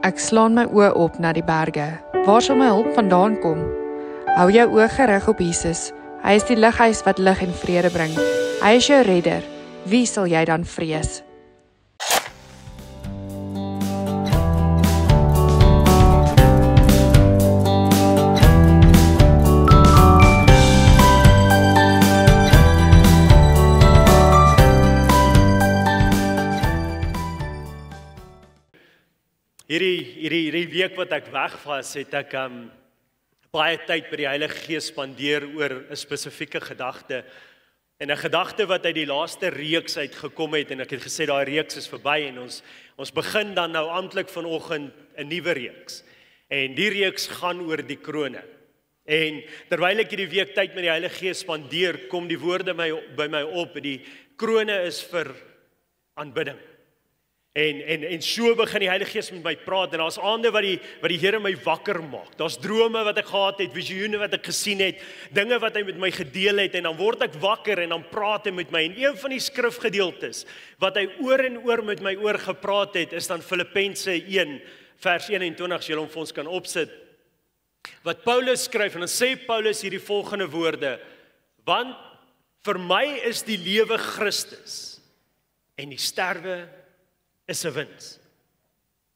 Ek slaan my oë op na die berge. Waar sal my hulp vandaan kom? Hou jou oë gerig op Jesus. Hy is die lighuis wat lig en vrede bring. Hy is jou redder. Wie sal jy dan vrees? Hierdie week wat ek weg was, het ek baie tyd by die Heilige Gees spandeer oor 'n spesifieke gedagte. En 'n gedagte wat uit die laaste reeks uitgekom het, en ek het gesê daai reeks is verby en ons begin dan nou amptelik vanoggend 'n nuwe reeks. En die reeks gaan oor die krone. En terwyl ek hierdie week tyd met die Heilige Gees spandeer, kom die woorde by my op, die krone is vir aanbidding. En so begin die Heilige Gees met my praat, en daar's aande wat die Here my wakker maak. Daar's drome wat ek gehad het, visioene wat ek gesien het, dinge wat hy met my gedeel het, en dan word ek wakker en dan praat hy met my. En een van die skrifgedeeltes wat hy oor en oor met my oor gepraat het, is dan Filippense 1 vers 21, as julle hom vir ons kan opsit. Wat Paulus skryf, en dan sê Paulus hierdie volgende woorde: want vir my is die lewe Christus en die sterwe is 'n wins.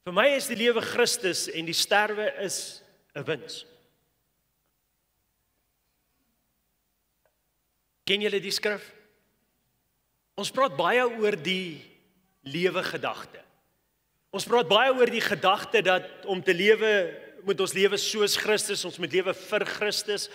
Vir my is die lewe Christus en die sterwe is 'n wins. Ken julle die skrif? Ons praat baie oor die lewe gedagte. Ons praat baie oor die gedagte dat om te lewe, moet ons lewe soos Christus, ons moet lewe vir Christus.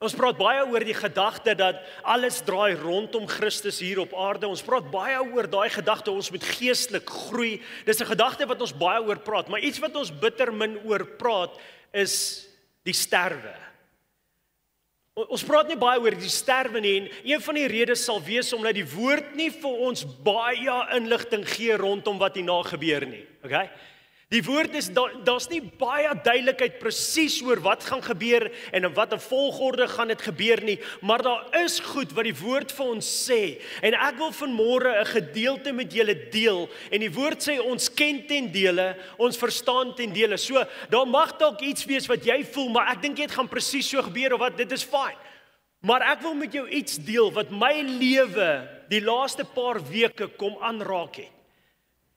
Ons praat baie oor die gedagte dat alles draai rondom Christus hier op aarde. Ons praat baie oor daai gedagte, ons moet geestelik groei. Dis 'n gedagte wat ons baie oor praat, maar iets wat ons bitter min oor praat is die sterwe. Ons praat nie baie oor die sterwe nie, en een van die redes sal wees omdat die woord nie vir ons baie inligting gee rondom wat hierna gebeur nie. Okay? Die woord is, daar's nie baie duidelikheid presies oor wat gaan gebeur en in watter volgorde gaan dit gebeur nie, maar daar is goed wat die woord vir ons sê. En ek wil vanmôre 'n gedeelte met julle deel, en die woord sê ons ken ten dele, ons verstaan ten dele. So, daar mag dalk iets wees wat jy voel, maar ek dink dit gaan presies so gebeur of wat, dit is fyn. Maar ek wil met jou iets deel wat my lewe die laaste paar weke kom aanraak het.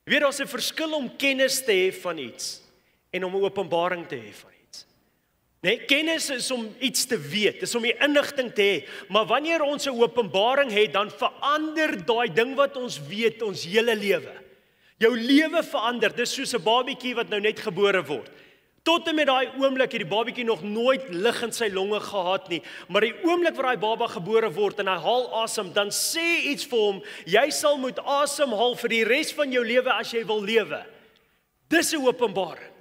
Jy weet, daar's 'n verskil om kennis te hê van iets en om 'n openbaring te hê van iets. Nee, kennis is om iets te weet, is om die inligting te hê, maar wanneer ons 'n openbaring het, dan verander daai ding wat ons weet ons hele lewe. Jou lewe verander, dis soos 'n babietjie wat nou net gebore word. Tot en met daai oomblik het die babietjie nog nooit lug in sy longe gehad nie, maar die oomblik waar daai baba gebore word en hy haal asem, dan sê iets vir hom, jy sal moet asemhaal vir die res van jou lewe as jy wil lewe. Dis 'n openbaring.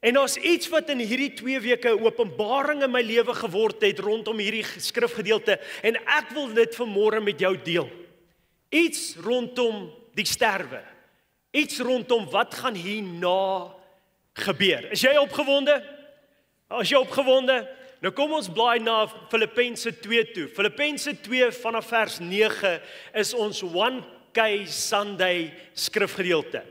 En daar's iets wat in hierdie 2 weke 'n openbaring in my lewe geword het rondom hierdie skrifgedeelte, en ek wil dit vanmôre met jou deel. Iets rondom die sterwe. Iets rondom wat gaan hierna gebeur. Is jy opgewonde? As jy opgewonde, nou kom ons blaai na Filippense 2 toe. Filippense 2 vanaf vers 9 is ons 1K Sunday skrifgedeelte.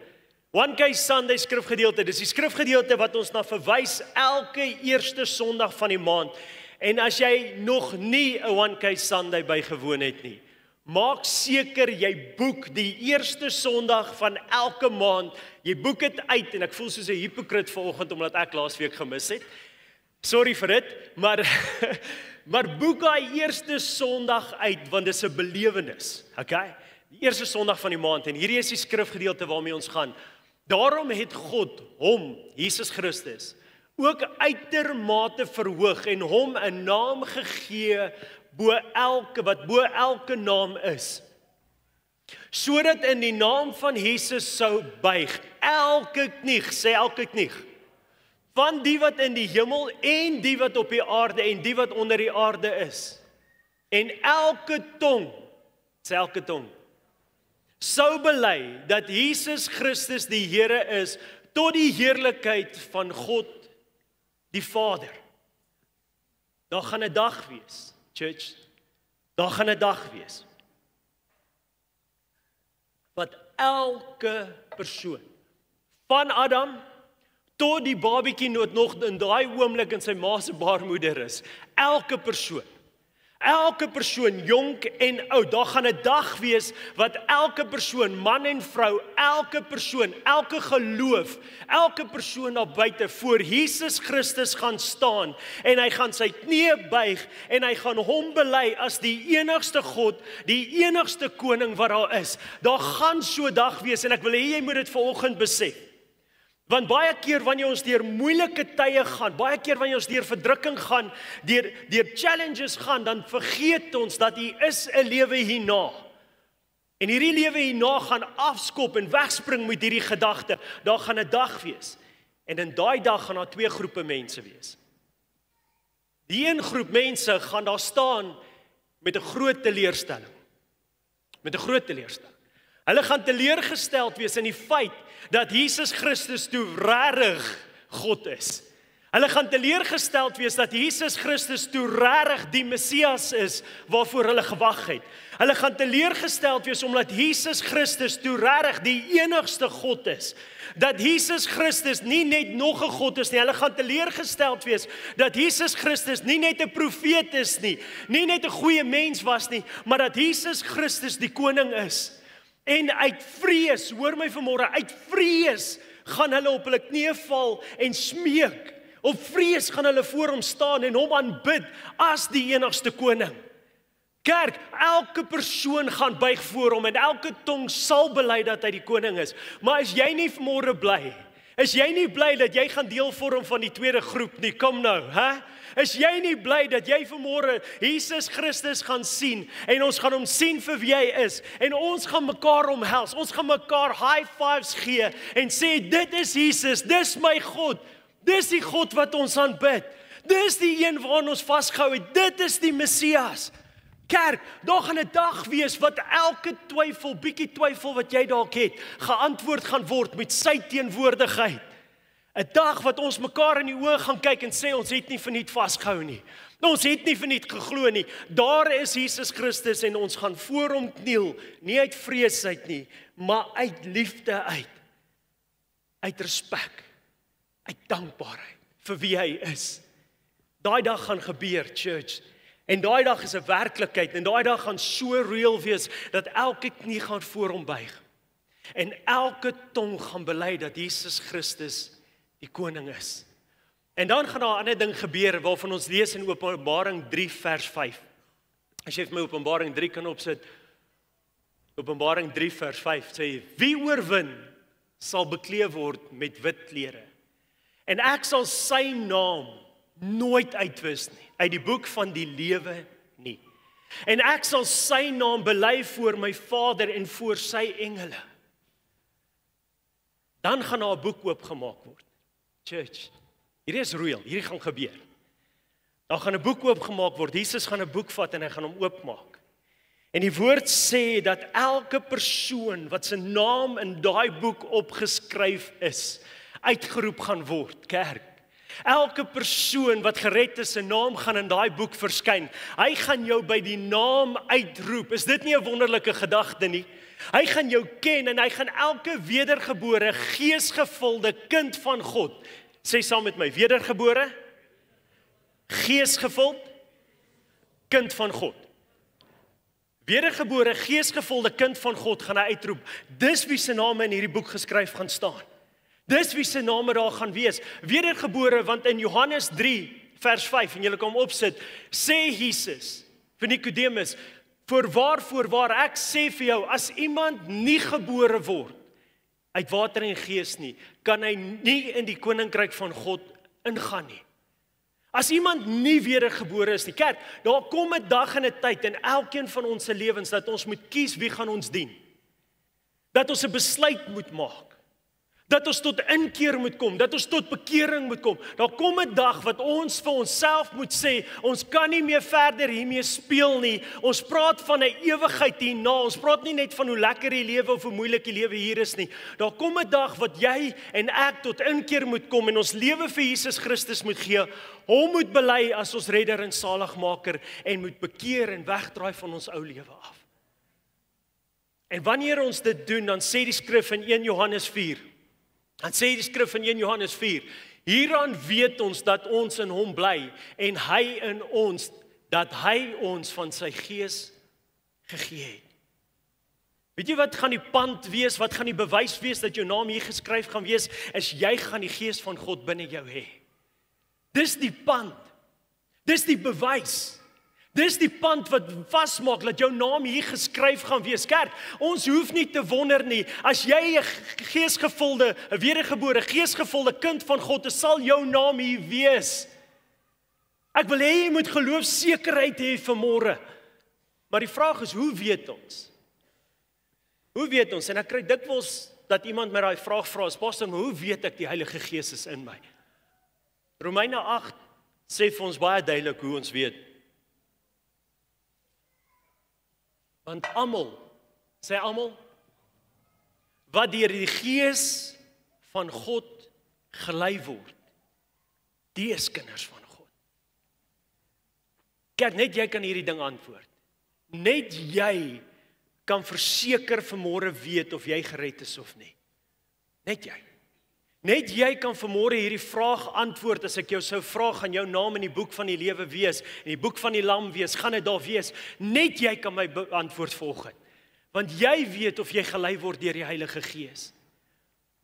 1K Sunday skrifgedeelte, dis die skrifgedeelte wat ons na verwys elke eerste Sondag van die maand. En as jy nog nie 'n 1K Sunday bygewoon het nie, maak seker jy boek die eerste Sondag van elke maand. Jy boek dit uit, en ek voel soos 'n hipokrit vanoggend omdat ek laasweek gemis het. Sorry vir dit, maar boek daai eerste Sondag uit, want dit is 'n belewenis. Okay? Die eerste Sondag van die maand, en hierdie is die skrifgedeelte waarmee ons gaan. Daarom het God hom, Jesus Christus, ook uitermate verhoog en hom 'n naam gegee wat bo elke naam is, sodat in die naam van Jesus sou buig elke knie, sê elke knie, van die wat in die hemel en die wat op die aarde en die wat onder die aarde is, en elke tong, sê elke tong, sou bely dat Jesus Christus die Here is, tot die heerlikheid van God die Vader. Daar gaan 'n dag wees, church, daar gaan 'n dag wees, wat elke persoon, van Adam tot die babietjie nog in daai oomblik in sy ma se baarmoeder is. Elke persoon, jonk en oud, daar gaan 'n dag wees wat elke persoon, man en vrou, elke persoon, elke geloof, elke persoon daar buite voor Jesus Christus gaan staan en hy gaan sy knieë buig en hy gaan hom bely as die enigste God, die enigste koning wat daar is. Daar gaan so 'n dag wees en ek wil hê jy moet dit vanoggend besef. Want baie keer wanneer ons deur moeilike tye gaan, baie keer wanneer ons deur verdrukking gaan, deur challenges gaan, dan vergeet ons dat hier is 'n lewe hierna. En hierdie lewe hierna gaan afskop en wegspring met hierdie gedagte. Daar gaan 'n dag wees. En in daai dag gaan daar twee groepe mense wees. Die een groep mense gaan daar staan met 'n groot teleurstelling. Hulle gaan teleurgesteld wees in die feit dat Jesus Christus toe regtig God is. Hulle gaan teleurgesteld wees dat Jesus Christus toe regtig die Messias is waarvoor hulle gewag het. Hulle gaan teleurgesteld wees omdat Jesus Christus toe regtig die enigste God is. Dat Jesus Christus nie net nog 'n God is nie. Hulle gaan teleurgesteld wees dat Jesus Christus nie net 'n profeet is nie, nie net 'n goeie mens was nie, maar dat Jesus Christus die koning is. En uit vrees, hoor my vanmôre, uit vrees gaan hulle op hulle knieë val en smeek. Op vrees gaan hulle voor hom staan en hom aanbid as die enigste koning. Kerk, elke persoon gaan buig voor hom en elke tong sal bely dat hy die koning is. Maar is jy nie vanmôre bly? Is jy nie bly dat jy gaan deel vorm van die tweede groep nie? Kom nou, hè? Is jy nie bly dat jy vanmôre Jesus Christus gaan sien en ons gaan hom sien vir wie hy is en ons gaan mekaar omhels, ons gaan mekaar high fives gee en sê dit is Jesus, dis my God, dis die God wat ons aanbid, dis die een waaraan ons vasgehou het, dit is die Messias. Kerk, daar gaan 'n dag wees wat elke bietjie twyfel wat jy dalk het, geantwoord gaan word met sy teenwoordigheid. 'n Dag wat ons mekaar in die oë gaan kyk en sê ons het nie verniet vasgehou nie. Ons het nie verniet geglo nie. Daar is Jesus Christus en ons gaan voor hom kniel, nie uit vrees uit nie, maar uit liefde uit. Uit respek, uit dankbaarheid vir wie hy is. Daai dag gaan gebeur, church. En daai dag is 'n werklikheid en daai dag gaan so real wees dat elke knie gaan voor hom buig. En elke tong gaan bely dat Jesus Christus die koning is. En dan gaan daar 'n ander ding gebeur waarvan ons lees in Openbaring 3 vers 5. As jy vir my Openbaring 3 kan opsit. Openbaring 3 vers 5 sê, wie oorwin sal bekleed word met wit klere. En ek sal sy naam nooit uitwis nie, uit die boek van die lewe nie. En ek sal sy naam bely voor my Vader en voor sy engele. Dan gaan daar 'n boek oopgemaak word. Church, hierdie is real, hierdie gaan gebeur. Daar gaan 'n boek oopgemaak word, Jesus gaan 'n boek vat en hy gaan hom oopmaak. En die woord sê dat elke persoon wat sy naam in daai boek opgeskryf is, uitgeroep gaan word, kerk. Elke persoon wat gered is, sy naam gaan in daai boek verskyn. Hy gaan jou by die naam uitroep. Is dit nie 'n wonderlike gedagte nie? Hy gaan jou ken en hy gaan elke wedergebore, geesgevulde kind van God. Sê saam met my, wedergebore, geesgevuld, kind van God. Wedergebore, geesgevulde kind van God gaan hy uitroep. Dis wie se name in hierdie boek geskryf gaan staan. Dis wie se name daar gaan wees. Wedergebore, want in Johannes 3 vers 5, en julle kan hom opsit, sê Jesus vir Nikodemus, voorwaar ek sê vir jou, as iemand nie gebore word uit water en gees nie, kan hy nie in die koninkryk van God ingaan nie. As iemand nie wedergebore is nie, kerk, daar kom 'n dag en 'n tyd in elkeen van ons se lewens dat ons moet kies wie gaan ons dien. Dat ons 'n besluit moet maak. Dat ons tot inkeer moet kom, dat ons tot bekering moet kom. Daar kom 'n dag wat ons vir onsself moet sê, ons kan nie meer verder hiermee speel nie. Ons praat van 'n ewigheid hierna. Ons praat nie net van hoe lekker die lewe of hoe moeilik die lewe hier is nie. Daar kom 'n dag wat jy en ek tot inkeer moet kom en ons lewe vir Jesus Christus moet gee. Hom moet bely as ons redder en saligmaker en moet bekeer en wegdraai van ons ou lewe af. En wanneer ons dit doen, dan sê die skrif in 1 Johannes 4, Dan sê die skrif in 1 Johannes 4, hieraan weet ons dat ons in hom bly en hy in ons, dat hy ons van sy gees gegee het. Weet jy wat gaan die pand wees, wat gaan die bewys wees dat jou naam hier geskryf gaan wees, is jy gaan die gees van God binne jou hê. Dis die pand, dis die bewys, dis die pand wat vasmaak dat jou naam hier geskryf gaan wees. Kerk, ons hoef nie te wonder nie, as jy 'n geesgevulde, 'n wedergebore, geesgevulde kind van God is, sal jou naam hier wees. Ek wil hê jy moet geloofsekerheid hê vanmôre. Maar die vraag is, hoe weet ons? Hoe weet ons? En ek kry dikwels dat iemand my daai vraag vra, pastor, hoe weet ek die Heilige Gees is in my? Romeine 8 sê vir ons baie duidelik hoe ons weet. Want almal, sê almal, wat deur die Gees van God gelei word, die is kinders van God. Kyk, net jy kan hierdie ding antwoord. Net jy kan verseker vanmôre weet of jy gered is of nie. Net jy. Net jy kan vanmôre hierdie vraag antwoord. As ek jou sou vra, gaan jou naam in die boek van die lewe wees, in die boek van die lam wees, gaan dit daar wees. Net jy kan my antwoord volgens. Want jy weet of jy gelei word deur die Heilige Gees.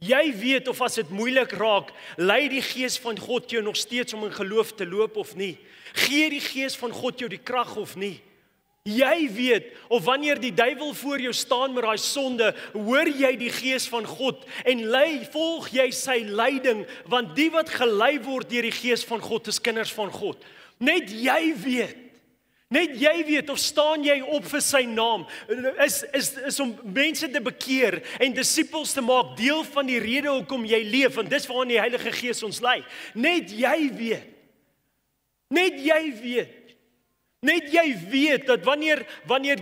Jy weet of as dit moeilik raak, lei die Gees van God jou nog steeds om in geloof te loop of nie. Gee die Gees van God jou die krag of nie. Jy weet, of wanneer die duiwel voor jou staan met daai sonde, hoor jy die Gees van God en volg jy sy leiding, want die wat gelei word deur die Gees van God is kinders van God. Net jy weet of staan jy op vir sy naam, is om mense te bekeer en disippels te maak, deel van die rede hoekom jy leef, want dis waarin die Heilige Gees ons lei. Net jy weet. Net jy weet dat wanneer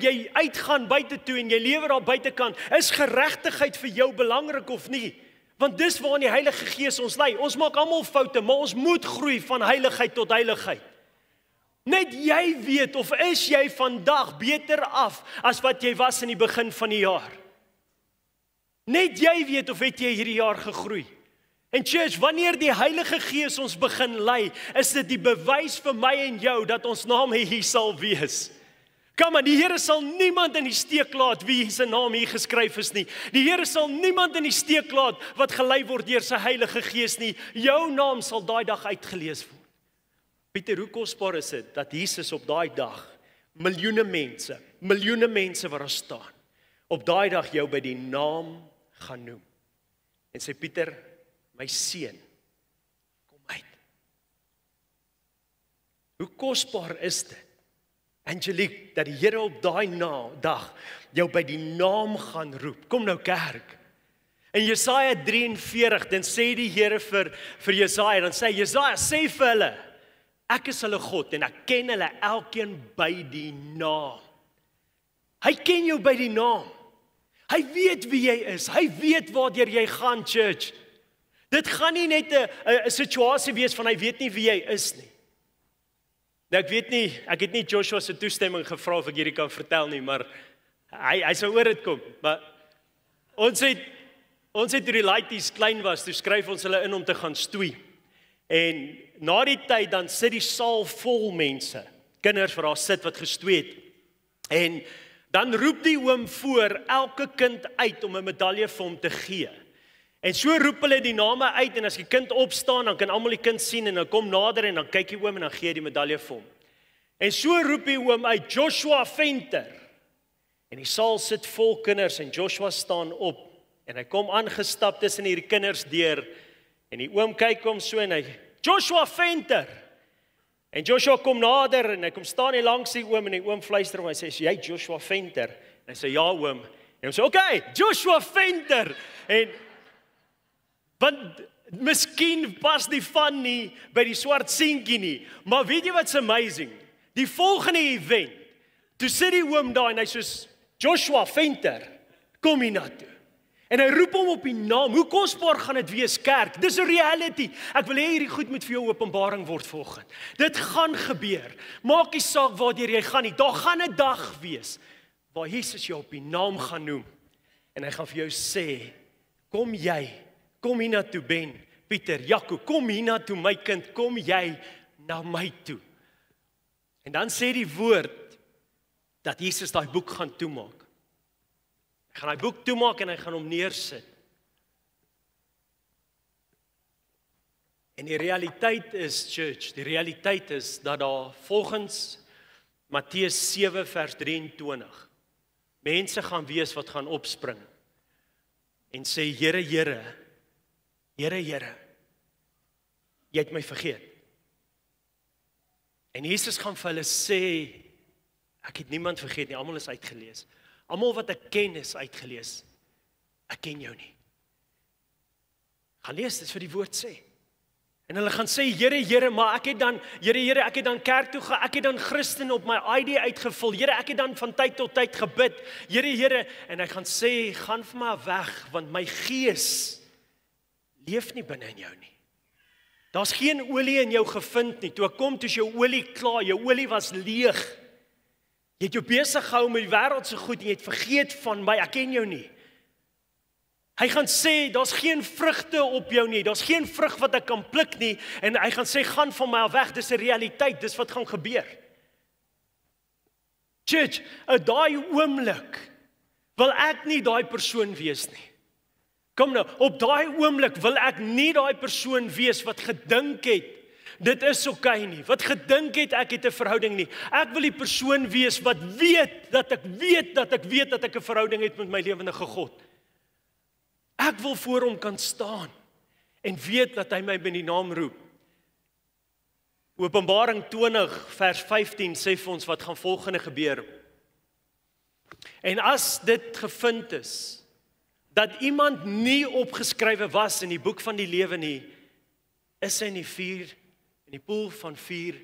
jy uitgaan buite toe en jy lewe daar buitekant, is geregtigheid vir jou belangrik of nie? Want dis waarin die Heilige Gees ons lei. Ons maak almal foute, maar ons moet groei van heiligheid tot heiligheid. Net jy weet of is jy vandag beter af as wat jy was in die begin van die jaar. Net jy weet of het jy hierdie jaar gegroei. En church, wanneer die Heilige Gees ons begin lei, is dit die bewys vir my en jou dat ons naam hier sal wees. Kom aan, die Here sal niemand in die steek laat wie se naam hier geskryf is nie. Die Here sal niemand in die steek laat wat gelei word deur sy Heilige Gees nie. Jou naam sal daai dag uitgelees word. Pieter, hoe kosbaar is dit dat Jesus op daai dag miljoene mense wat daar staan, op daai dag jou by die naam gaan noem. En sê Pieter, my seun, kom uit. Hoe kosbaar is dit, Angelique, dat die Here op daai dag jou by die naam gaan roep. Kom nou kerk. In Jesaja 43, dan sê die Here vir Jesaja, dan sê Jesaja, sê vir hulle, ek is hulle God en ek ken hulle elkeen by die naam. Hy ken jou by die naam. Hy weet wie jy is. Hy weet waardeur jy gaan, church. Dit gaan nie net 'n situasie wees van hy weet nie wie jy is nie. Nou ek het nie Joshua se toestemming gevra of ek hierdie kan vertel nie, maar hy sou oor dit kom. Maar ons het toe die laities klein was, toe skryf ons hulle in om te gaan stoei. En na die tyd dan sit die saal vol mense, kinders wat daar sit wat gestoei het. En dan roep die oom voor elke kind uit om 'n medalje vir hom te gee. En so roep hulle die name uit en as die kind opstaan, dan kan almal die kind sien en dan kom nader en dan kyk die oom en dan gee die medalje vir hom. En so roep die oom uit, Joshua Venter. En die saal sit vol kinders en Joshua staan op en hy kom aangestap tussen hierdie kinders deur en die oom kyk hom so en hy, Joshua Venter. En Joshua kom nader en hy kom staan hier langs die oom en die oom fluister hom, hy sê, jy Joshua Venter? En hy sê, ja oom. En hy sê, okay, Joshua Venter. En want miskien pas die van nie by die swart seentjie nie, maar weet jy wat's amazing? Die volgende event, toe sit die oom daar en hy soos, Joshua Venter, kom hier na toe. En hy roep hom op die naam. Hoe kosbaar gaan dit wees, kerk? Dis 'n reality. Ek wil hê hierdie goed moet vir jou openbaring word volgende. Dit gaan gebeur. Maak nie saak waardeur jy gaan nie. Daar gaan 'n dag wees waar Jesus jou op die naam gaan noem. En hy gaan vir jou sê, kom jy Kom hiernatoe Ben, Pieter, Jaco, kom hiernatoe my kind, kom jy na my toe. En dan sê die woord, dat Jesus daai boek gaan toemaak. Hy gaan daai boek toemaak en hy gaan hom neersit. En die realiteit is, church, die realiteit is dat daar volgens Matteus 7 vers 23 mense gaan wees wat gaan opspring en sê, Here, Here, Here, Here, jy het my vergeet. En Jesus gaan vir hulle sê, ek het niemand vergeet nie, almal is uitgelees. Almal wat ek ken is uitgelees. Ek ken jou nie. Gaan lees, dis wat die woord sê. En hulle gaan sê, Here, Here, maar ek het dan, Here, ek het dan kerk toe gegaan, ek het dan Christen op my ID uitgevul, Here, ek het dan van tyd tot tyd gebid, Here, en hy gaan sê, gaan vir my weg, want my gees leef nie binne in jou nie. Daar's geen olie in jou gevind nie, toe ek kom, toe is jou olie klaar, jou olie was leeg. Jy het jou besig gehou met die wêreldse goed, en jy het vergeet van my, ek ken jou nie. Hy gaan sê, daar's geen vrugte op jou nie, daar's geen vrug wat ek kan pluk nie, en hy gaan sê, gaan van my af weg, dis 'n realiteit, dis wat gaan gebeur. Church, daai oomblik, wil ek nie daai persoon wees nie. Kom nou, op daai oomblik wil ek nie daai persoon wees wat gedink het, dit is okay nie, wat gedink het ek het 'n verhouding nie. Ek wil die persoon wees wat weet dat ek 'n verhouding het met my lewendige God. Ek wil voor hom kan staan en weet dat hy my by die naam roep. Openbaring 20 vers 15 sê vir ons wat gaan volgende gebeur. En as dit gevind is, dat iemand nie opgeskrywe was in die boek van die lewe nie, is hy in die poel van vuur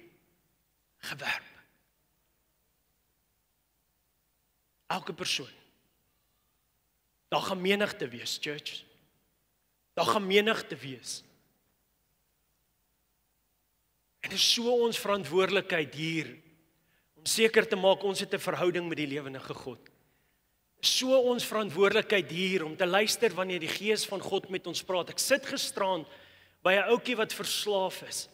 gewerp. Elke persoon. Daar gaan menigte wees, church. Daar gaan menigte wees. En dit is so ons verantwoordelikheid hier, om seker te maak ons het 'n verhouding met die lewende God. So ons verantwoordelikheid hier, om te luister wanneer die Gees van God met ons praat. Ek sit gisteraan by 'n ouetjie wat verslaaf is.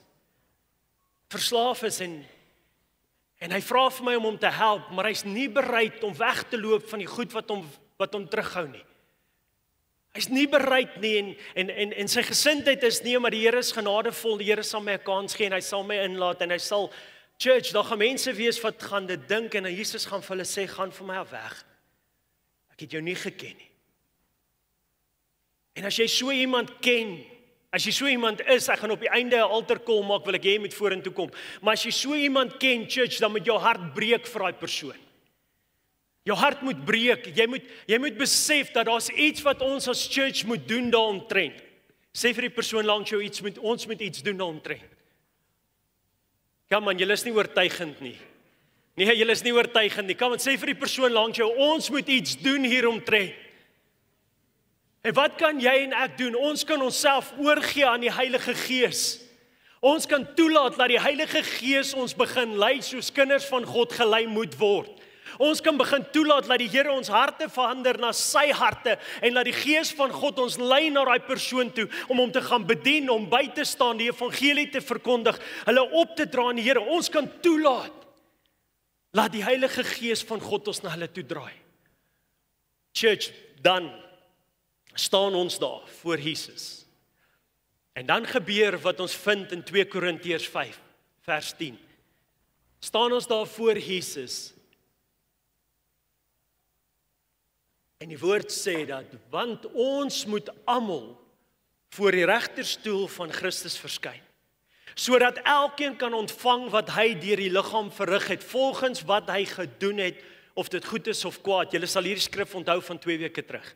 En hy vra vir my om hom te help, maar hy's nie bereid om weg te loop van die goed wat hom terughou nie. Hy's nie bereid nie, en sy gesindheid is nie, maar die Here is genadevol, die Here sal my 'n kans gee, en hy sal my inlaat, en hy sal, church, daar gaan mense wees wat gaan dit dink, en Jesus gaan vir hulle sê, gaan van my af weg. Ek het jou nie geken nie. En as jy so iemand ken, as jy so iemand is, ek gaan op die einde 'n altar call maak, wil ek jy moet vorentoe kom, maar as jy so iemand ken, church, dan moet jou hart breek vir daai persoon. Jou hart moet breek, jy moet besef dat daar's iets wat ons as church moet doen daaromtrent. Sê vir die persoon langs jou ons moet iets doen daaromtrent. Kom man, julle is nie oortuigend nie. Nee, julle is nie oortuigend nie. Kom en sê vir die persoon langs jou, ons moet iets doen hieromtrent. En wat kan jy en ek doen? Ons kan onsself oorgee aan die Heilige Gees. Ons kan toelaat dat die Heilige Gees ons begin lei soos kinders van God gelei moet word. Ons kan begin toelaat dat die Here ons harte verander na sy harte en dat die Gees van God ons lei na daai persoon toe om hom te gaan bedien, om by te staan, die evangelie te verkondig, hulle op te dra aan die Here. Ons kan toelaat laat die Heilige Gees van God ons na hulle toe draai. Church, dan staan ons daar voor Jesus. En dan gebeur wat ons vind in 2 Korintiërs 5 vers 10. Staan ons daar voor Jesus. En die woord sê dat, want ons moet almal voor die regterstoel van Christus verskyn, sodat elkeen kan ontvang wat hy deur die liggaam verrig het, volgens wat hy gedoen het, of dit goed is of kwaad. Julle sal hierdie skrif onthou van 2 weke terug.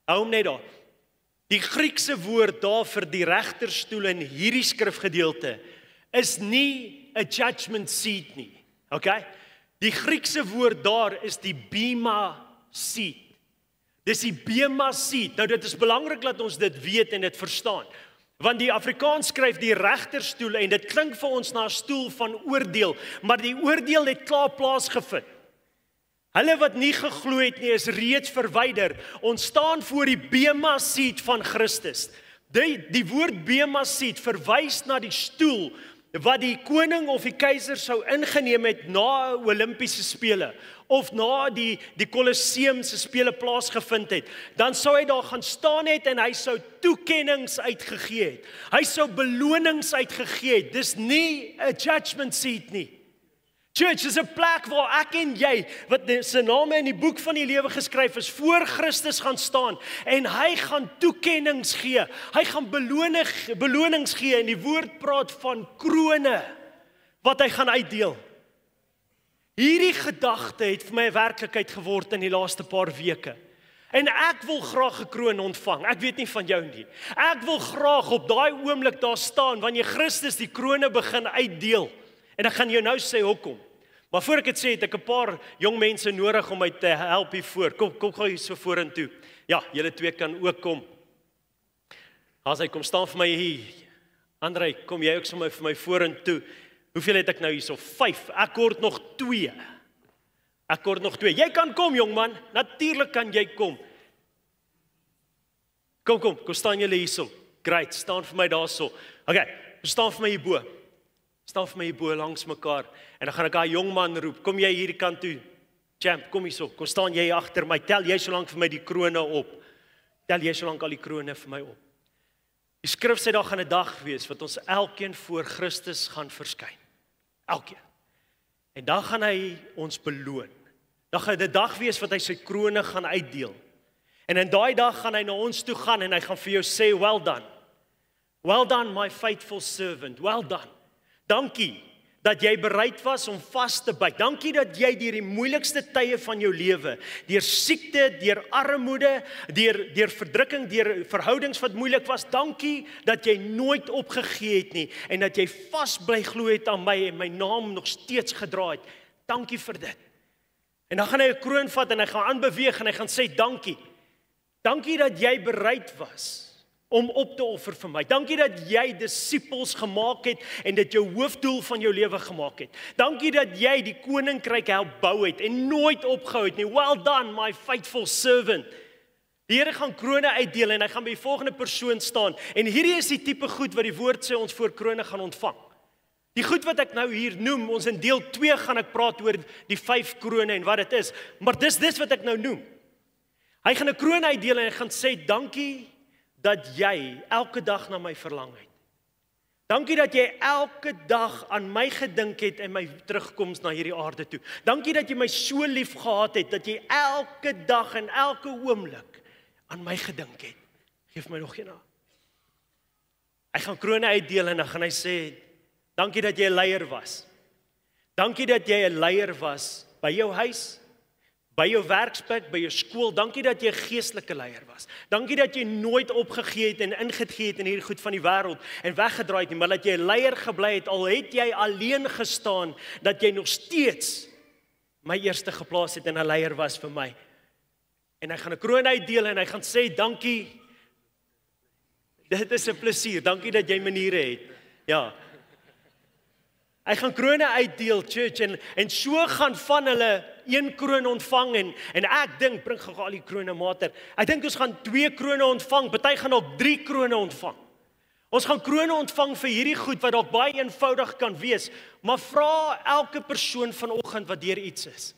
Hou hom net daar. Die Griekse woord daar vir die regterstoel in hierdie skrifgedeelte is nie 'n judgment seat nie. Okay? Die Griekse woord daar is die bema seat. Dis die bema seat. Nou dit is belangrik dat ons dit weet en dit verstaan. Want die Afrikaans skryf die regterstoel en dit klink vir ons na 'n stoel van oordeel, maar die oordeel het klaar plaasgevind. Hulle wat nie geglo het nie is reeds verwyder. Ons staan voor die bema seat van Christus. Die woord Bema Seat verwys na die stoel wat die koning of die keiser sou ingeneem het na Olimpiese spele of na die Colosseum se spele plaasgevind het, dan sou hy daar gaan staan het en hy sou toekennings uitgegee het. Hy sou belonings uitgegee het. Dis nie 'n judgment seat nie. Church is 'n plek waar ek en jy, wat se name in die boek van die lewe geskryf is, voor Christus gaan staan en hy gaan toekennings gee. Hy gaan belonings gee en die woord praat van krone wat hy gaan uitdeel. Hierdie gedagte het vir my 'n werklikheid geword in die laaste paar weke. En ek wil graag 'n kroon ontvang. Ek weet nie van jou nie. Ek wil graag op daai oomblik daar staan wanneer Christus die krone begin uitdeel. En ek gaan jou nou sê hoekom. Maar voor ek dit sê, het ek 'n paar jong mense nodig om my te help hier voor. Kom gou hier so vorentoe. Ja, julle twee kan ook kom. As hy kom staan vir my hier. Andrei, kom jy ook sommer vir my vorentoe. Hoeveel het ek nou hierso? 5. Ek kort nog 2. Ek kort nog 2. Jy kan kom, jongman. Natuurlik kan jy kom. Kom staan julle hierso. Great, staan vir my daarso. Okay, staan vir my hierbo. Staan vir my hierbo langs mekaar. En dan gaan ek daai jong man roep. Kom jy hierdie kant toe? Champ, kom hierso. Kom staan jy agter my. Tel jy so lank vir my die krone op. Tel jy so lank al die krone vir my op. Die skrif sê daar gaan 'n dag wees wat ons elkeen voor Christus gaan verskyn. Elkeen. En dan gaan hy ons beloon. Dan gaan dit 'n dag wees wat hy sy krone gaan uitdeel. En in daai dag gaan hy na ons toe gaan en hy gaan vir jou sê, well done. Well done, my faithful servant. Well done. Dankie dat jy bereid was om vas te byt. Dankie dat jy deur die moeilikste tye van jou lewe, deur siekte, deur armoede, deur verdrukking, deur verhoudings wat moeilik was, dankie dat jy nooit opgegee het nie en dat jy vas bly glo het aan my en my naam nog steeds gedra het. Dankie vir dit. En dan gaan hy 'n kroon vat en hy gaan aanbeweeg en hy gaan sê dankie. Dankie dat jy bereid was om op te offer vir my. Dankie dat jy disippels gemaak het en dit jou hoofdoel van jou lewe gemaak het. Dankie dat jy die koninkryk help bou het en nooit opgehou het nie. Well done, my faithful servant. Die Here gaan krone uitdeel en hy gaan by die volgende persoon staan. En hierdie is die tipe goed wat die woord sê ons voor krone gaan ontvang. Die goed wat ek nou hier noem, ons in deel 2 gaan ek praat oor die 5 krone en wat dit is. Maar dis wat ek nou noem. Hy gaan 'n kroon uitdeel en hy gaan sê dankie dat jy elke dag na my verlang het. Dankie dat jy elke dag aan my gedink het en my terugkoms na hierdie aarde toe. Dankie dat jy my so lief gehad het, dat jy elke dag en elke oomblik aan my gedink het. Geef my nog een na. Hy gaan krone uitdeel en dan gaan hy sê, dankie dat jy 'n leier was. Dankie dat jy 'n leier was by jou huis, by jou werksplek, by jou skool. Dankie dat jy 'n geestelike leier was. Dankie dat jy nooit opgegee het en ingegee het in hierdie goed van die wêreld en weggedraai het nie, maar dat jy 'n leier gebly het, al het jy alleen gestaan, dat jy nog steeds my eerste geplaas het en 'n leier was vir my. En hy gaan 'n kroon uitdeel en hy gaan sê, dankie, dit is 'n plesier, dankie dat jy maniere het. Ja. Hy gaan krone uitdeel, church, en so gaan van hulle 1 kroon ontvang en ek dink, bring gou al die krone mater. Ek dink ons gaan 2 krone ontvang, party gaan ook 3 krone ontvang. Ons gaan krone ontvang vir hierdie goed wat dalk baie eenvoudig kan wees, maar vra elke persoon vanoggend wat deur iets is.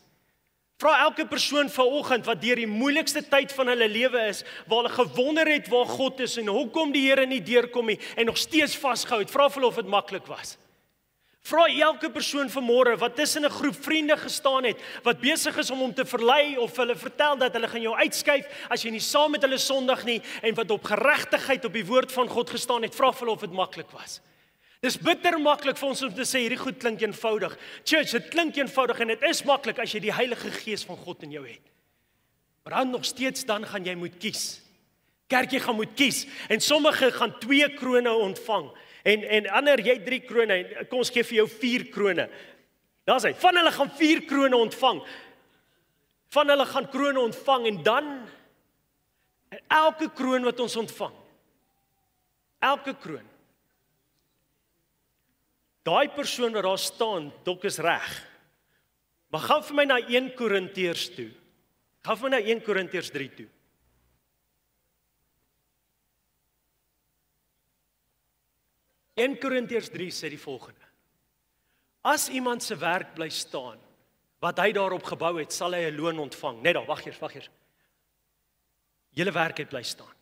Vra elke persoon vanoggend wat deur die moeilikste tyd van hulle lewe is, waar hulle gewonder het waar God is en hoekom die Here nie deurkom nie en nog steeds vasgehou het. Vra hulle of dit maklik was. Vra elke persoon vanmôre wat tussen 'n groep vriende gestaan het, wat besig is om hom te verlei of hulle vertel dat hulle gaan jou uitskuif as jy nie saam met hulle sondig nie en wat op geregtigheid op die woord van God gestaan het, vra hulle of dit maklik was. Dis bitter maklik vir ons om te sê hierdie goed klink eenvoudig. Church, dit klink eenvoudig en dit is maklik as jy die Heilige Gees van God in jou het. Maar dan nog steeds dan gaan jy moet kies. Kerk, jy gaan moet kies en sommige gaan 2 krone ontvang. En ander, jy 3 krone, kom ons gee vir jou 4 krone. Daar's hy, van hulle gaan 4 krone ontvang. Van hulle gaan krone ontvang en dan, elke kroon wat ons ontvang, elke kroon, daai persoon wat daar staan, dalk is reg. Maar gaan vir my na 1 Korintiërs toe. Gaan vir my na 1 Korintiërs 3 toe. 1 Korintiërs 3 sê die volgende: As iemand se werk bly staan, wat hy daarop gebou het, sal hy 'n loon ontvang. Net daar, wag eers. Julle werk het bly staan.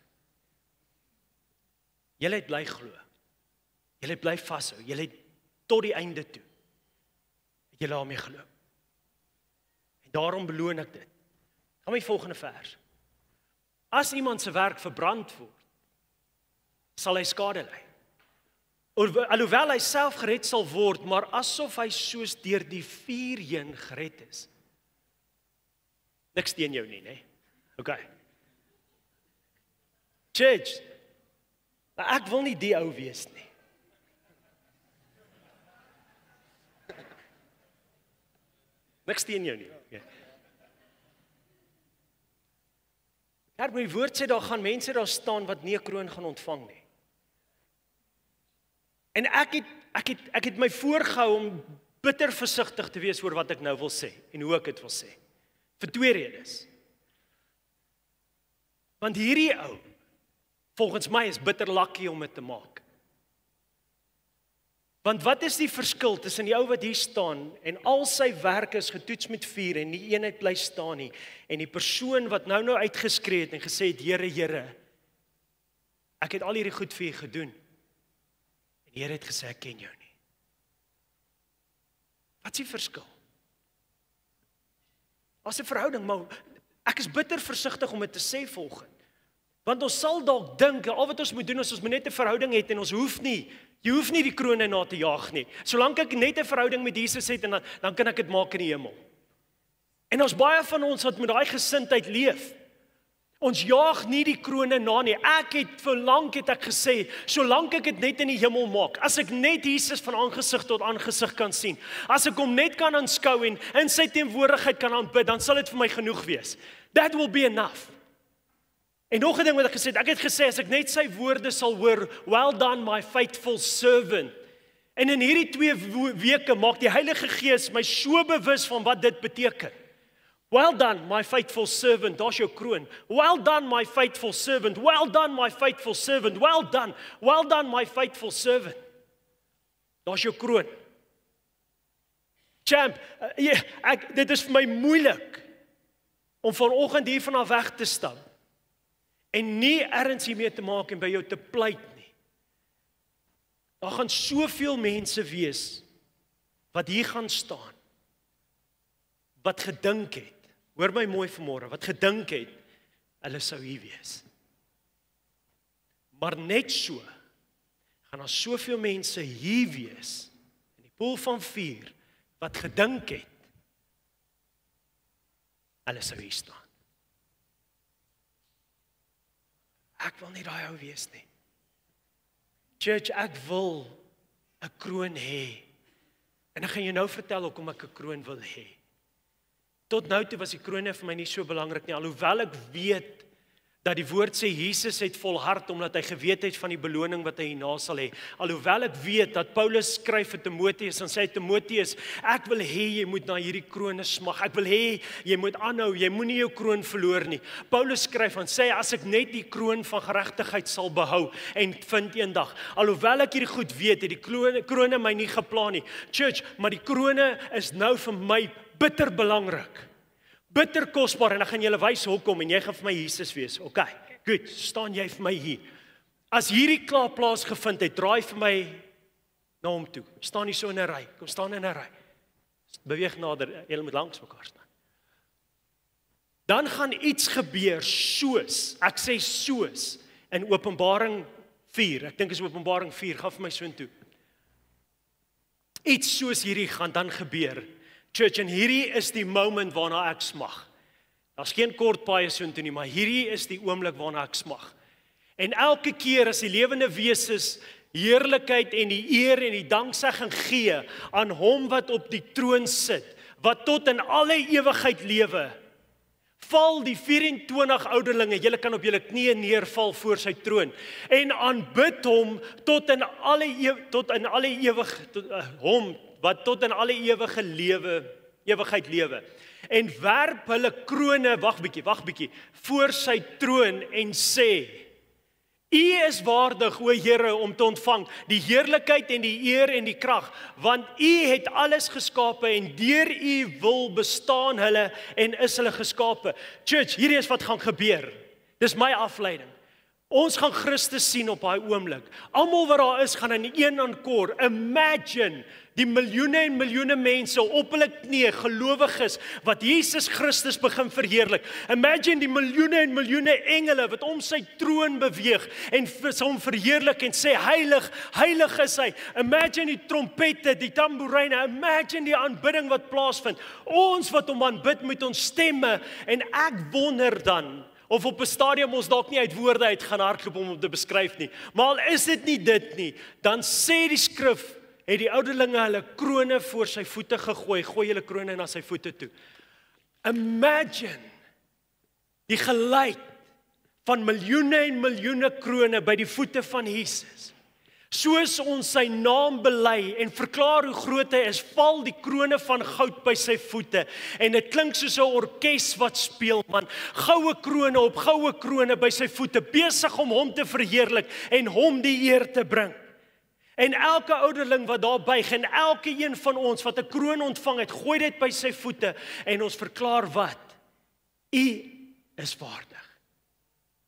Julle het bly glo. Julle het bly vashou. Julle het tot die einde toe. Het julle daarmee glo. En daarom beloon ek dit. Gaan my volgende vers. As iemand se werk verbrand word, sal hy skade ly. Alhoewel hy self gered sal word, maar asof hy soos deur die vuur heen gered is. Niks teen jou nie, né? Okay. Church, ek wil nie die ou wees nie. Niks teen jou nie. Okay. Daar by die woord sê, daar gaan mense daar staan wat nie 'n kroon gaan ontvang nie. En ek het my voorgehou om bitter versigtig te wees oor wat ek nou wil sê en hoe ek dit wil sê. Vir 2 redes. Want hierdie ou, volgens my, is bitter lucky om dit te maak. Want wat is die verskil tussen die ou wat hier staan en al sy werk is getoets met vuur en nie eenheid bly staan nie, en die persoon wat nou uitgeskree het en gesê het, Here, ek het al hierdie goed vir u gedoen. En die Here het gesê, ek ken jou nie. Wat is die verskil? As 'n verhouding, maar ek is bitter versigtig om dit te sê volgens. Want ons sal dalk dink, al wat ons moet doen is ons moet net 'n verhouding hê en ons hoef nie, jy hoef nie die krone na te jaag nie. Solank ek net 'n verhouding met Jesus het, en dan kan ek dit maak in die hemel. En ons baie van ons wat met daai gesindheid leef. Ons jaag nie die krone na nie. Ek het vir lank het ek gesê, solank ek dit net in die hemel maak, as ek net Jesus van aangesig tot aangesig kan sien, as ek hom net kan aanskou en in sy teenwoordigheid kan aanbid, dan sal dit vir my genoeg wees. That will be enough. En nog 'n ding wat ek gesê het, as ek net sy woorde sal hoor, well done my faithful servant. En in hierdie 2 weke maak die Heilige Gees my so bewus van wat dit beteken. Well done, my faithful servant, daar's jou kroon. Well done, my faithful servant. Well done, my faithful servant. Well done, my faithful servant. Daar's jou kroon. Champ, dit is vir my moeilik om vanoggend hier vanaf weg te stap en nie erns hiermee te maak en by jou te pleit nie. Daar gaan soveel mense wees wat hier gaan staan, wat gedink het, hoor my mooi vanmôre, wat gedink het, hulle sou hier wees. Maar net so, gaan daar soveel mense hier wees, in die poel van vuur, wat gedink het, hulle sou hier staan. Ek wil nie daai ou wees nie. Church, ek wil 'n kroon hê. En ek gaan jou nou vertel hoekom ek 'n kroon wil hê. Tot nou toe was die krone vir my nie so belangrik nie, alhoewel ek weet dat die woord sê Jesus het volhard omdat hy geweet het van die beloning wat hy hierna sal hê. Alhoewel ek weet dat Paulus skryf vir Timoteus en sê Timoteus, ek wil hê jy moet na hierdie krone smag. Ek wil hê jy moet aanhou, jy moenie jou kroon verloor nie. Paulus skryf en sê as ek net die kroon van geregtigheid sal behou en vind eendag. Alhoewel ek hierdie goed weet, het die krone my nie geplan nie. Church, maar die krone is nou vir my bitter belangrik. Bitter kosbaar, en ek gaan julle wys hoekom, en jy gaan vir my Jesus wees. Okay, goed, staan jy vir my hier. As hierdie klaar plaasgevind het, draai vir my na hom toe. Staan nie so in 'n ry. Kom staan in 'n ry. Beweeg nader, julle moet langs mekaar staan. Dan gaan iets gebeur soos, ek sê soos, in Openbaring 4. Ek dink is Openbaring 4, gaan vir my so intoe. Iets soos hierdie gaan dan gebeur. Church, en hierdie is die moment waarna ek smag. Daar's geen kort paaie so intoe nie, maar hierdie is die oomblik waarna ek smag. En elke keer as die lewende wesens heerlikheid en die eer en die danksegging gee aan hom wat op die troon sit, wat tot in alle ewigheid lewe, val die 24 ouderlinge, julle kan op julle knieë neerval voor sy troon, en aanbid hom tot in alle ewig, hom wat tot in alle ewigheid lewe, en werp hulle krone, wag bietjie, voor sy troon en sê, U is waardig, o Here, om te ontvang die heerlikheid en die eer en die krag, want U het alles geskape en deur U wil bestaan hulle en is hulle geskape. Church, hierdie is wat gaan gebeur. Dis my afleiding. Ons gaan Christus sien op daai oomblik. Almal wat daar is, gaan in een aankor. Imagine die miljoene en miljoene mense op hulle knieë, gelowiges, wat Jesus Christus begin verheerlik. Imagine die miljoene en miljoene engele wat om sy troon beweeg en hom verheerlik en sê, heilig, heilig is hy. Imagine die trompette, die tamboeryne, imagine die aanbidding wat plaasvind. Ons wat hom aanbid met ons stemme, en ek wonder dan, of op 'n stadium ons dalk nie uit woorde uit gaan hardloop om te beskryf nie. Maar al is dit nie dit nie, dan sê die skrif, het die ouderlinge hulle krone voor sy voete gegooi, gooi hulle krone na sy voete toe. Imagine die geluid van miljoene en miljoene krone by die voete van Jesus. Soos ons sy naam bely en verklaar hoe groot hy is, val die krone van goud by sy voete. En dit klink soos 'n orkes wat speel, man. Goue krone op goue krone by sy voete, besig om hom te verheerlik en hom die eer te bring. En elke ouderling wat daar buig, en elke een van ons wat 'n kroon ontvang het, gooi dit by sy voete, en ons verklaar wat? U is waardig.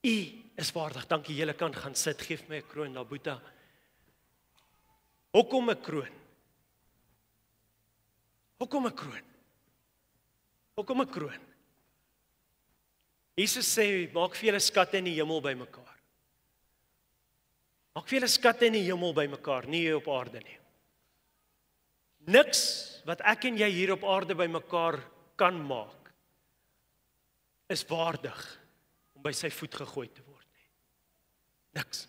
U is waardig. Dankie, julle kan gaan sit, geef my 'n kroon, Labuta. Hoekom 'n kroon? Hoekom 'n kroon? Hoekom 'n kroon? Jesus sê, maak vir julle skatte in die hemel bymekaar. Maak vir julle skatte in die hemel bymekaar, nie hier op aarde nie. Niks wat ek en jy hier op aarde bymekaar kan maak, is waardig om by sy voet gegooi te word nie. Niks.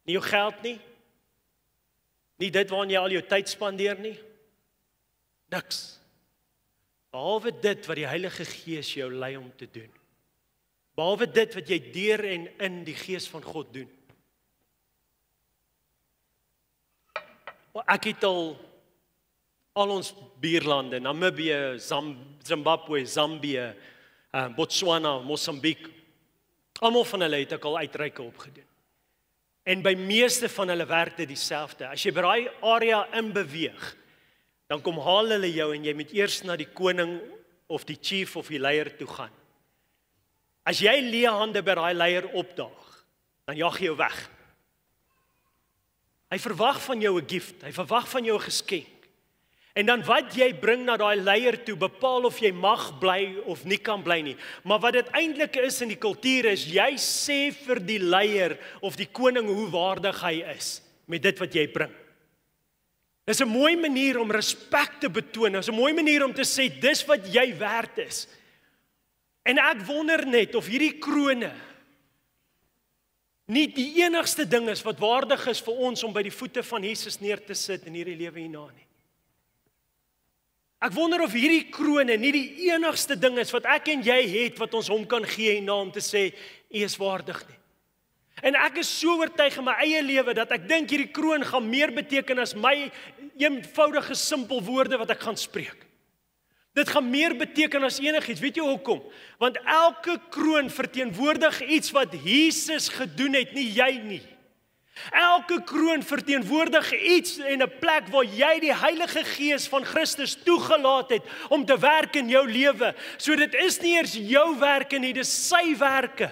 Nie jou geld nie. Nie dit waarin jy al jou tyd spandeer nie. Niks. Behalwe dit wat die Heilige Gees jou lei om te doen. Behalwe dit wat jy deur en in die Gees van God doen. Ek het al ons buurlande, Namibië, Zimbabwe, Zambië, Botswana, Mosambiek, almal van hulle het ek al uitreike opgedoen. En by meeste van hulle werk dit dieselfde. As jy by daai area inbeweeg, dan kom haal hulle jou en jy moet eers na die koning of die chief of die leier toe gaan. As jy leë hande by daai leier opdaag, dan jaag jy jou weg. Hy verwag van jou 'n gift, hy verwag van jou 'n geskenk. En dan wat jy bring na daai leier toe, bepaal of jy mag bly of nie kan bly nie. Maar wat dit eintlik is in die kultuur is, jy sê vir die leier of die koning hoe waardig hy is met dit wat jy bring. Dis 'n mooi manier om respek te betoon, dis 'n mooi manier om te sê, dis wat jy werd is. En ek wonder net of hierdie krone nie die enigste ding is wat waardig is vir ons om by die voete van Jesus neer te sit in hierdie lewe hierna nie. Ek wonder of hierdie krone nie die enigste ding is wat ek en jy het wat ons hom kan gee en na hom te sê, U is waardig nie. En ek is so oortuig in my eie lewe dat ek dink hierdie kroon gaan meer beteken as my eenvoudige simpel woorde wat ek gaan spreek. Dit gaan meer beteken as enigiets. Weet jy hoekom? Want elke kroon verteenwoordig iets wat Jesus gedoen het, nie jy nie. Elke kroon verteenwoordig iets en 'n plek waar jy die Heilige Gees van Christus toegelaat het om te werk in jou lewe. So dit is nie eers jou werke nie, dis sy werke.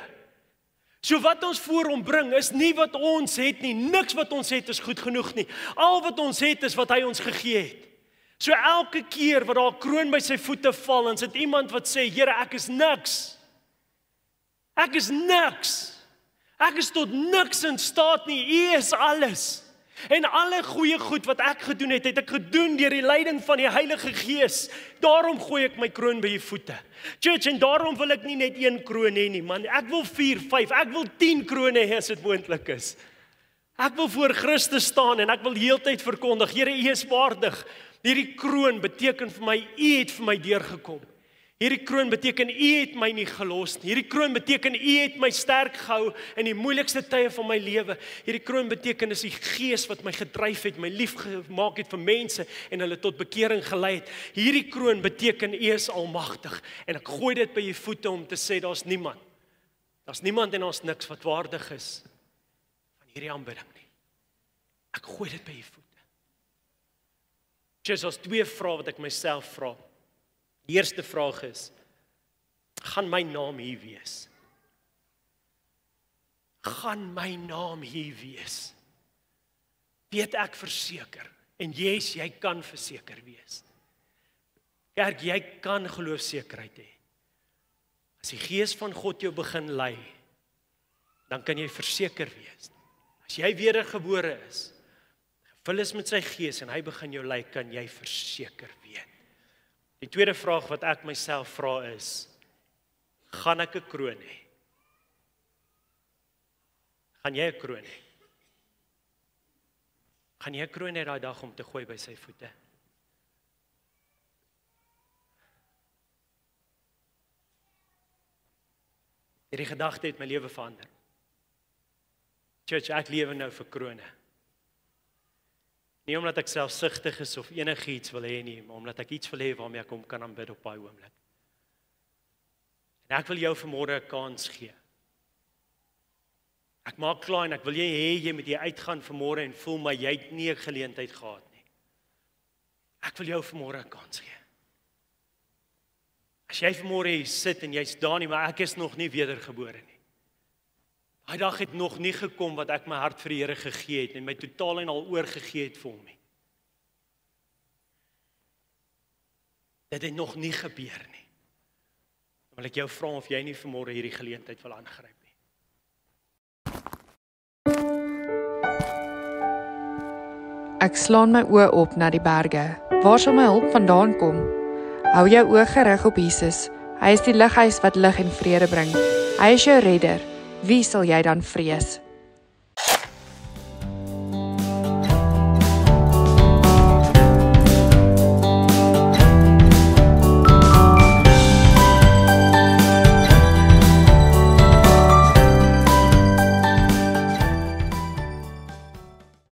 So wat ons voor hom bring is nie wat ons het nie, niks wat ons het is goed genoeg nie. Al wat ons het is wat hy ons gegee het. So elke keer wat daar 'n kroon by sy voete val, en sit iemand wat sê, Here, ek is niks. Ek is niks. Ek is tot niks in staat nie, U is alles. En alle goeie goed wat ek gedoen het, het ek gedoen deur die leiding van die Heilige Gees. Daarom gooi ek my kroon by U voete. Church, en daarom wil ek nie net 1 kroon hê nie, man. Ek wil 4, 5, ek wil 10 krone hê as dit moontlik is. Ek wil voor Christus staan en ek wil heeltyd verkondig, Here, U is waardig. Hierdie kroon beteken vir my, U het vir my deurgekom. Hierdie kroon beteken, U het my nie gelos nie. Hierdie kroon beteken, U het my sterk gehou in die moeilikste tye van my lewe. Hierdie kroon beteken, is die Gees wat my gedryf het, my lief gemaak het vir mense en hulle tot bekering gelei het. Hierdie kroon beteken, U is almagtig. En ek gooi dit by U voete om te sê, daar's niemand en daar's niks wat waardig is hierdie aanbidding nie. Ek gooi dit by U voete. Jesus, twee vrae wat ek myself vra. Die eerste vraag is, gaan my naam hier wees? Gaan my naam hier wees? Weet ek verseker, en yes, jy kan verseker wees. Kerk, jy kan geloofsekerheid hê. As die Gees van God jou begin lei, dan kan jy verseker wees. As jy wedergebore is, gevul is met sy Gees en hy begin jou lei, kan jy verseker weet. Die tweede vraag wat ek myself vra is, gaan ek 'n kroon hê? Gaan jy 'n kroon hê? Gaan jy 'n kroon hê daai dag om te gooi by sy voete? Hierdie gedagte het my lewe verander. Church, ek lewe nou vir krone. Nie omdat ek selfsugtig is of enigiets wil hê nie, maar omdat ek iets wil hê waarmee ek hom kan aanbid op daai oomblik. En ek wil jou vanmôre 'n kans gee. Ek maak klaar en ek wil jy moet uitgaan vanmôre en voel maar jy het nie 'n geleentheid gehad nie. Ek wil jou vanmôre 'n kans gee. As jy vanmôre hier sit en jy's daar nie, maar ek is nog nie wedergebore nie. Daai dag het nog nie gekom wat ek my hart vir die Here gegee het en my totaal en al oorgegee het vir hom nie. Dit het nog nie gebeur nie. Dan wil ek jou vra of jy nie vanmôre hierdie geleentheid wil aangryp nie. Ek slaan my oë op na die berge. Waar sal my hulp vandaan kom? Hou jou oë gerig op Jesus. Hy is die lighuis wat lig en vrede bring. Hy is jou redder. Wie sal jy dan vrees?